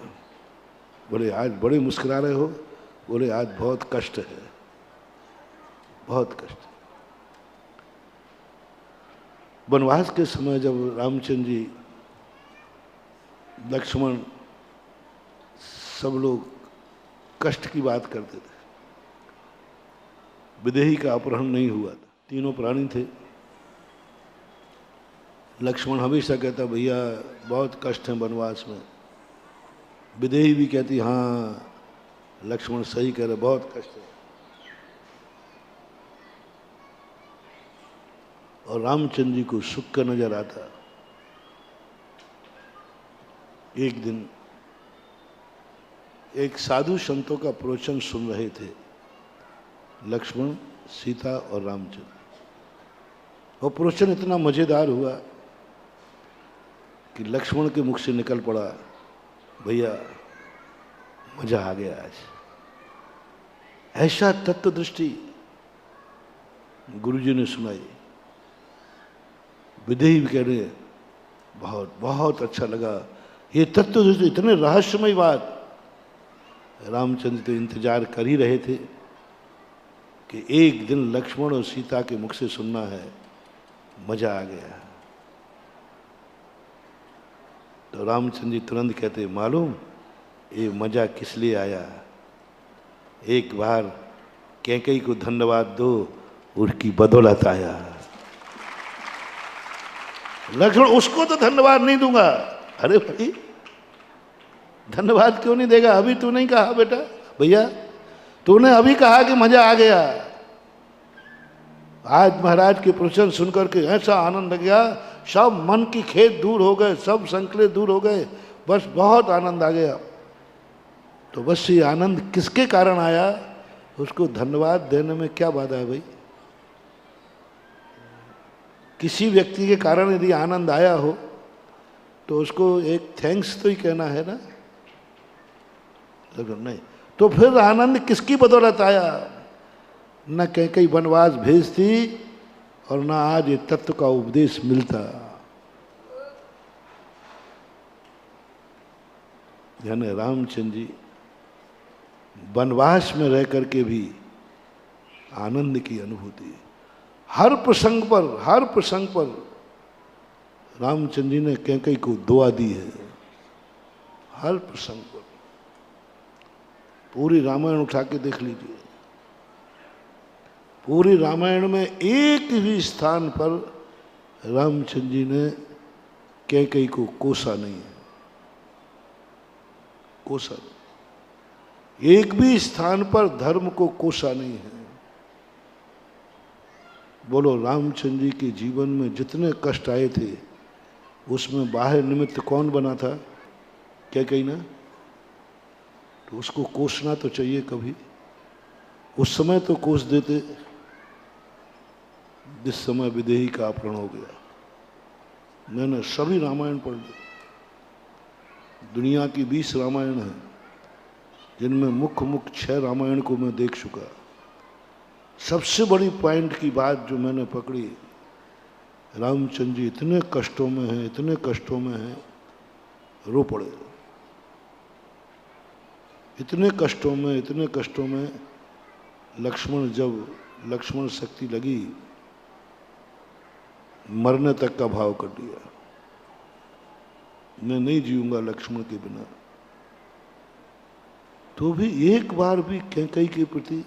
[SPEAKER 1] बोले आज बड़े मुस्कुरा रहे हो, बोले आज बहुत कष्ट है, बहुत कष्ट। वनवास के समय जब रामचंद्र जी, लक्ष्मण, सब लोग कष्ट की बात करते थे, विदेही का अपहरण नहीं हुआ था, तीनों प्राणी थे। लक्ष्मण हमेशा कहता भैया बहुत कष्ट है वनवास में, विदेही भी कहती हाँ लक्ष्मण सही कह रहे, बहुत कष्ट है। और रामचंद्र जी को सुख का नजर आता। एक दिन एक साधु संतों का प्रवचन सुन रहे थे लक्ष्मण, सीता और रामचंद्र। वो प्रवचन इतना मजेदार हुआ कि लक्ष्मण के मुख से निकल पड़ा, भैया मजा आ गया आज। ऐसा तत्व दृष्टि गुरुजी ने सुनाई। विदेही भी कह रहे बहुत बहुत अच्छा लगा, ये तत्व दृष्टि, इतने रहस्यमय बात। रामचंद्र तो इंतजार कर ही रहे थे कि एक दिन लक्ष्मण और सीता के मुख से सुनना है, मजा आ गया। तो रामचंद्र जी तुरंत कहते मालूम ये मजा किस लिए आया? एक बार कैकेयी को धन्यवाद दो, उसकी बदौलत आया। लक्ष्मण उसको तो धन्यवाद नहीं दूंगा। अरे भाई धन्यवाद क्यों नहीं देगा? अभी तू नहीं कहा बेटा, भैया तूने अभी कहा कि मजा आ गया। आज महाराज के प्रवचन सुनकर के ऐसा आनंद लग गया, सब मन की खेद दूर हो गए, सब संकले दूर हो गए, बस बहुत आनंद आ गया। तो बस ये आनंद किसके कारण आया? उसको धन्यवाद देने में क्या बाधा है भाई? किसी व्यक्ति के कारण यदि आनंद आया हो तो उसको एक थैंक्स तो ही कहना है ना, लेकिन नहीं। तो फिर आनंद किसकी बदौलत आया? न कैकेयी वनवास भेजती और ना आज ये तत्व का उपदेश मिलता। यानी रामचंद्र जी वनवास में रह करके भी आनंद की अनुभूति, हर प्रसंग पर रामचंद्र जी ने कैकेयी को दुआ दी है। हर प्रसंग पर पूरी रामायण उठा के देख लीजिए, पूरी रामायण में एक भी स्थान पर रामचंद्र जी ने कैकेयी को कोसा नहीं है, कोसा नहीं। एक भी स्थान पर धर्म को कोसा नहीं है। बोलो, रामचंद्र जी के जीवन में जितने कष्ट आए थे उसमें बाहर निमित्त कौन बना था? कैकेयी ना। तो उसको कोसना तो चाहिए कभी, उस समय तो कोस देते जिस समय विदेही का अपहरण हो गया। मैंने सभी रामायण पढ़ ली, दुनिया की 20 रामायण है जिनमें मुख्य 6 रामायण को मैं देख चुका। सबसे बड़ी पॉइंट की बात जो मैंने पकड़ी, रामचंद्र जी इतने कष्टों में हैं, इतने कष्टों में हैं, रो पड़े। इतने कष्टों में लक्ष्मण शक्ति लगी, मरने तक का भाव कर दिया, मैं नहीं जीऊंगा लक्ष्मण के बिना। तो भी एक बार भी कैकेयी के प्रति,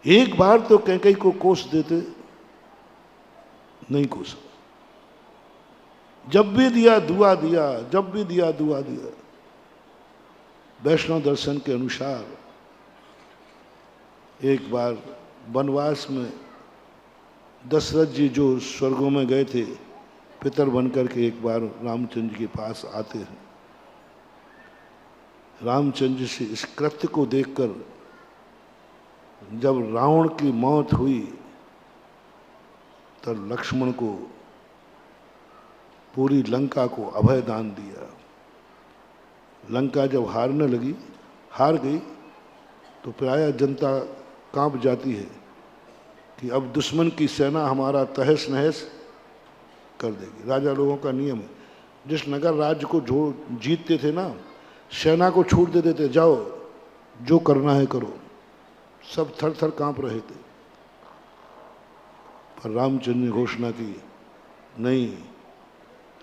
[SPEAKER 1] एक बार तो कैकेयी को कोस देते, नहीं कोसा। जब भी दिया दुआ दिया, जब भी दिया दुआ दिया। वैष्णव दर्शन के अनुसार एक बार वनवास में दशरथ जी जो स्वर्गों में गए थे, पितर बनकर के एक बार रामचंद्र के पास आते हैं। रामचंद्र से इस कृत्य को देखकर जब रावण की मौत हुई तब लक्ष्मण को, पूरी लंका को अभय दान दिया। लंका जब हार गई तो प्रायः जनता कांप जाती है कि अब दुश्मन की सेना हमारा तहस नहस कर देगी। राजा लोगों का नियम है, जिस नगर राज्य को जो जीतते थे ना, सेना को छूट दे देते, जाओ जो करना है करो। सब थर थर कांप रहे थे, पर रामचंद्र ने घोषणा की, नहीं,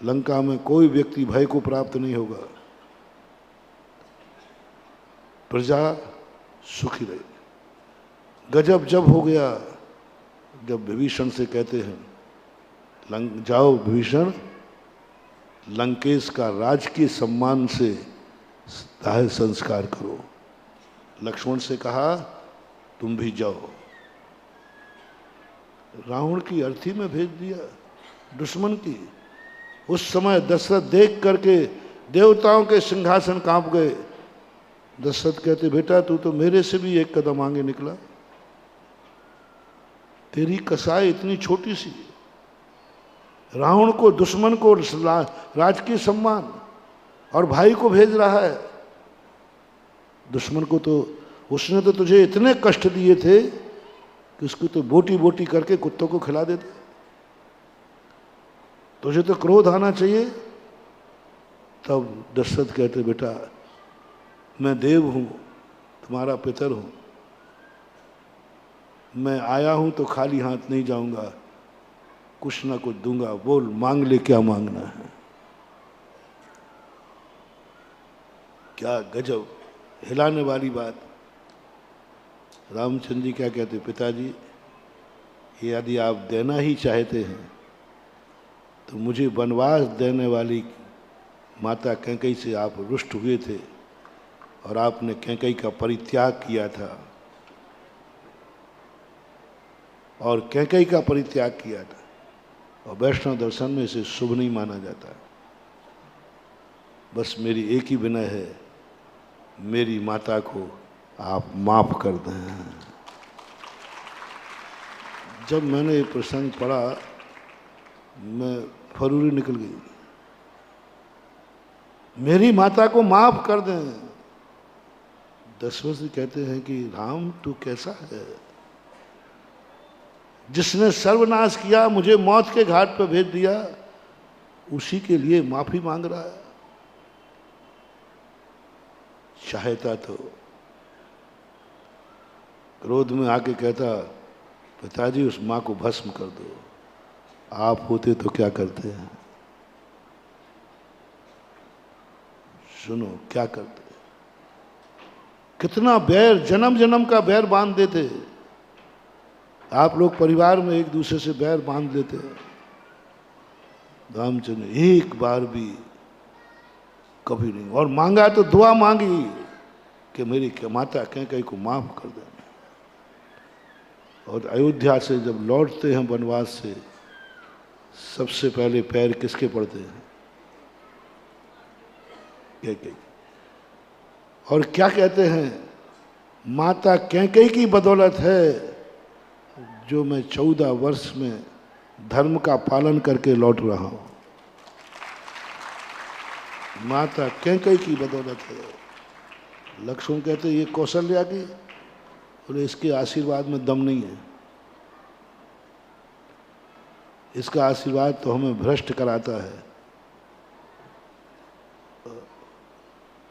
[SPEAKER 1] लंका में कोई व्यक्ति भय को प्राप्त नहीं होगा, प्रजा सुखी रहे। गजब जब हो गया जब विभीषण से कहते हैं, जाओ विभीषण, लंकेश का राजकीय सम्मान से दाह संस्कार करो। लक्ष्मण से कहा, तुम भी जाओ। रावण की अर्थी में भेज दिया, दुश्मन की। उस समय दशरथ देख करके देवताओं के सिंहासन कांप गए। दशरथ कहते, बेटा तू तो मेरे से भी एक कदम आगे निकला, तेरी कसाई इतनी छोटी सी। रावण को, दुश्मन को राजकीय सम्मान, और भाई को भेज रहा है। दुश्मन को तो उसने तो तुझे इतने कष्ट दिए थे कि उसको तो बोटी बोटी करके कुत्तों को खिला देते। तुझे तो क्रोध आना चाहिए। तब दशरथ कहते, बेटा मैं देव हूं, तुम्हारा पितर हूं, मैं आया हूं तो खाली हाथ नहीं जाऊंगा, कुछ ना कुछ दूंगा, बोल मांग ले, क्या मांगना है। क्या गजब हिलाने वाली बात। रामचंद्र जी क्या कहते, पिताजी यदि आप देना ही चाहते हैं तो मुझे वनवास देने वाली माता कैकेयी से आप रुष्ट हुए थे और आपने कैकेयी का परित्याग किया था, और कैकेयी का परित्याग किया था, और वैष्णव दर्शन में इसे शुभ नहीं माना जाता। बस मेरी एक ही विनय है, मेरी माता को आप माफ कर दें। जब मैंने ये प्रसंग पढ़ा, मैं फरूरी निकल गई। मेरी माता को माफ कर दें। दशरथ जी कहते हैं कि राम तू कैसा है, जिसने सर्वनाश किया, मुझे मौत के घाट पर भेज दिया, उसी के लिए माफी मांग रहा है। चाहता तो क्रोध में आके कहता, पिताजी उस मां को भस्म कर दो। आप होते तो क्या करते हैं? सुनो क्या करते। कितना बैर, जन्म जन्म का बैर बांध देते। आप लोग परिवार में एक दूसरे से बैर बांध लेते हैं। रामचंद्र एक बार भी कभी नहीं, और मांगा तो दुआ मांगी कि मेरी माता कैकेयी को माफ कर देना। और अयोध्या से जब लौटते हैं वनवास से, सबसे पहले पैर किसके पड़ते हैं? कैकेयी। और क्या कहते हैं? माता कैकेयी की बदौलत है जो मैं 14 वर्ष में धर्म का पालन करके लौट रहा हूं। माता कैकेयी की बदौलत है। लक्ष्मण कहते ये कौशल्या की, बोले इसके आशीर्वाद में दम नहीं है। इसका आशीर्वाद तो हमें भ्रष्ट कराता है।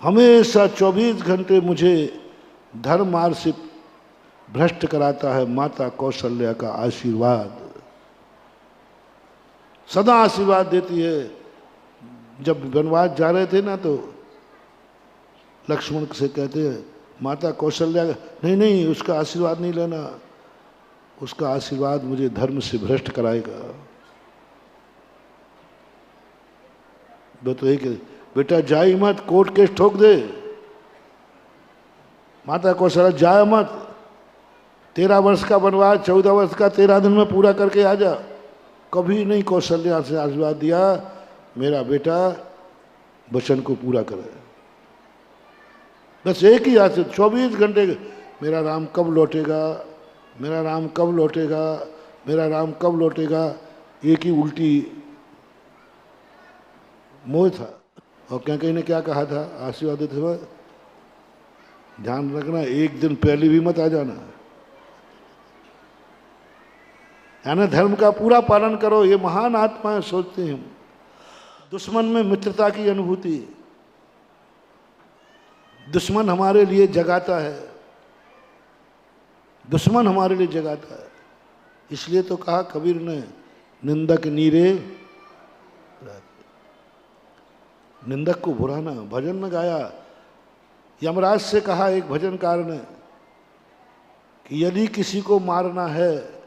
[SPEAKER 1] हमेशा 24 घंटे मुझे धर्म मार्ग से भ्रष्ट कराता है माता कौशल्या का आशीर्वाद। सदा आशीर्वाद देती है। जब वनवास जा रहे थे ना, तो लक्ष्मण से कहते हैं माता कौशल्या, नहीं नहीं उसका आशीर्वाद नहीं लेना, उसका आशीर्वाद मुझे धर्म से भ्रष्ट कराएगा। तो एक बेटा जाई मत, कोर्ट केस ठोक दे। माता कौशल्या जाए मत, 13 वर्ष का वनवास 14 वर्ष का 13 दिन में पूरा करके आ जा। कभी नहीं कौशल्या से आशीर्वाद दिया मेरा बेटा वचन को पूरा करे। बस एक ही आशीर्वाद 24 घंटे, मेरा राम कब लौटेगा, मेरा राम कब लौटेगा, मेरा राम कब लौटेगा। एक ही उल्टी मोह था। और कैकेयी ने क्या कहा था आशीर्वाद देते समय? ध्यान रखना, एक दिन पहले भी मत आ जाना, यानी धर्म का पूरा पालन करो। ये महान आत्माएं सोचते हैं। दुश्मन में मित्रता की अनुभूति, दुश्मन हमारे लिए जगाता है, दुश्मन हमारे लिए जगाता है। इसलिए तो कहा कबीर ने, निंदक नीरे, निंदक को बुराना। भजन में गाया, यमराज से कहा एक भजनकार ने कि यदि किसी को मारना है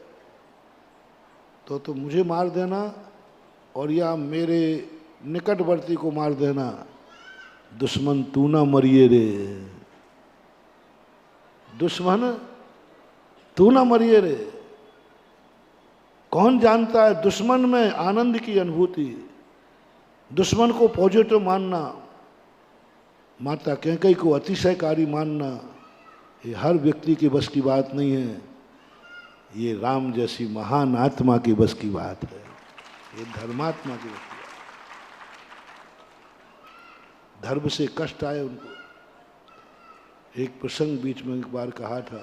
[SPEAKER 1] तो मुझे मार देना, और या मेरे निकटवर्ती को मार देना। दुश्मन तू ना मरिए रे, दुश्मन तू ना मरिए रे। कौन जानता है दुश्मन में आनंद की अनुभूति, दुश्मन को पॉजिटिव मानना, माता कैकेयी को अतिशयकारी मानना, ये हर व्यक्ति के बस की बात नहीं है। ये राम जैसी महान आत्मा की बस की बात है। ये धर्मात्मा की बस की बात। धर्म से कष्ट आए उनको। एक प्रसंग बीच में एक बार कहा था,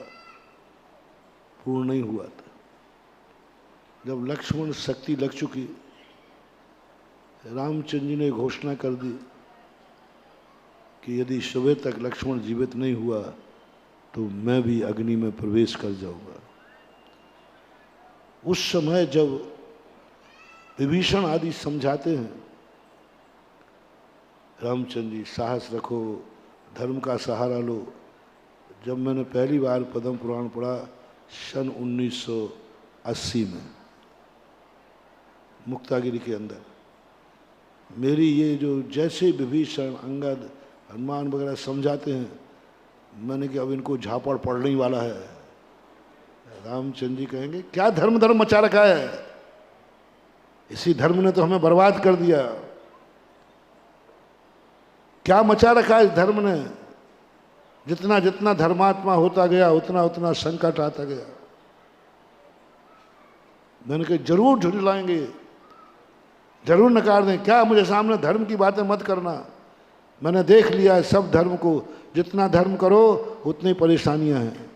[SPEAKER 1] पूर्ण नहीं हुआ था। जब लक्ष्मण शक्ति लग चुकी, रामचंद्र जी ने घोषणा कर दी कि यदि सुबह तक लक्ष्मण जीवित नहीं हुआ तो मैं भी अग्नि में प्रवेश कर जाऊंगा। उस समय जब विभीषण आदि समझाते हैं, रामचंद्र जी साहस रखो, धर्म का सहारा लो। जब मैंने पहली बार पद्म पुराण पढ़ा सन 1980 में मुक्तागिरी के अंदर, मेरी ये जो जैसे विभीषण, अंगद, हनुमान वगैरह समझाते हैं, मैंने कि अब इनको झापड़ पड़ने ही वाला है। रामचंद्र जी कहेंगे क्या धर्म धर्म मचा रखा है, इसी धर्म ने तो हमें बर्बाद कर दिया। क्या मचा रखा है इस धर्म ने? जितना जितना धर्मात्मा होता गया उतना उतना संकट आता गया। मैंने कहा जरूर झुंझलाएंगे, जरूर नकार दें। क्या मुझे सामने धर्म की बातें मत करना, मैंने देख लिया है सब धर्म को। जितना धर्म करो उतनी परेशानियां हैं।